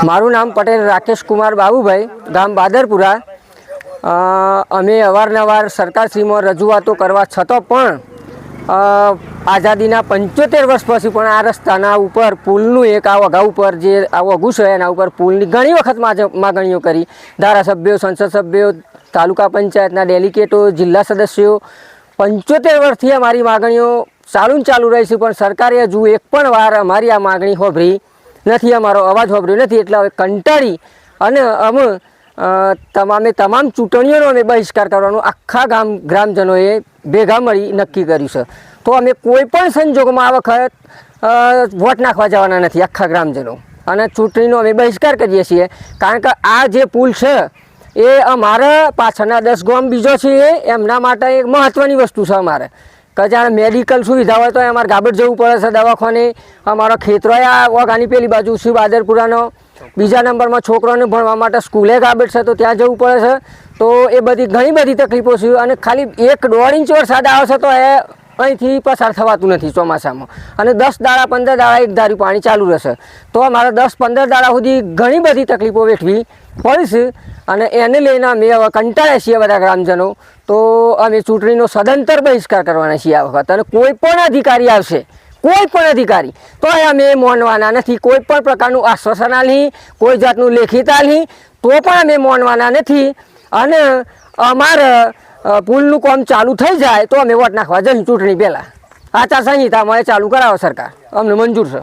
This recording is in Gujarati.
મારું નામ પટેલ રાકેશ કુમાર બાબુભાઈ, ગામ બાદરપુરા। અમે અવારનવાર સરકારશ્રીમાં રજૂઆતો કરવા છતાં પણ આઝાદીના 75 વર્ષ પછી પણ આ રસ્તાના ઉપર પુલનું એક આ વઘા ઉપર જે આ વઘું છે એના ઉપર પુલની ઘણી વખત માગણીઓ કરી। ધારાસભ્યો, સંસદ સભ્યો, તાલુકા પંચાયતના ડેલિગેટો, જિલ્લા સદસ્યો 75 વર્ષથી અમારી માગણીઓ ચાલુ રહી છે, પણ સરકારે હજુ એક પણ વાર અમારી આ માગણી હોભરી નથી, અમારો અવાજ હોભર્યો નથી। એટલે હવે કંટાળી અને અમે તમામ ચૂંટણીઓનો અમે બહિષ્કાર કરવાનો આખા ગ્રામજનોએ ભેગા મળી નક્કી કર્યું છે। તો અમે કોઈ પણ સંજોગોમાં આ વખત વોટ નાખવા જવાના નથી આખા ગ્રામજનો, અને ચૂંટણીનો અમે બહિષ્કાર કરીએ છીએ। કારણ કે આ જે પુલ છે એ અમારા પાછળના 10 ગામ બીજો છે એમના માટે એક મહત્ત્વની વસ્તુ છે। અમારે કે જાણે મેડિકલ સુવિધા હોય તો અમારે ગાબડ જવું પડે છે દવાખાને, અમારા ખેતરોએ આ વગાની પેલી બાજુ છે બાદરપુરાનો, બીજા નંબરમાં છોકરાઓને ભણવા માટે સ્કૂલે ગાબડ છે તો ત્યાં જવું પડે છે। તો એ બધી ઘણી બધી તકલીફો છે, અને ખાલી 1-1.5 ઇંચ વરસાદ આવે છે તો એ અહીંથી પસાર થવાતું નથી ચોમાસામાં, અને 10 દાડા 15 દાડા એક ધાર્યું પાણી ચાલુ રહેશે। તો અમારે 10-15 દાડા સુધી ઘણી બધી તકલીફો વેઠવી પડી છે, અને એને લઈને અમે હવે કંટાળ્યા છીએ બધા ગ્રામજનો। તો અમે ચૂંટણીનો સદંતર બહિષ્કાર કરવાના છીએ આ વખત, અને કોઈ પણ અધિકારી આવશે, કોઈ પણ અધિકારી તો અમે માનવાના નથી। કોઈ પણ પ્રકારનું આશ્વાસન આલી, કોઈ જાતનું લેખિત આલી તો પણ અમે માનવાના નથી। અને અમારે પુલનું કામ ચાલુ થઈ જાય તો અમે વોટ નાખવા જઈશું ચૂંટણી પહેલાં। આચારસંહિતા અમારે ચાલુ કરાવો સરકાર, અમને મંજૂર છે।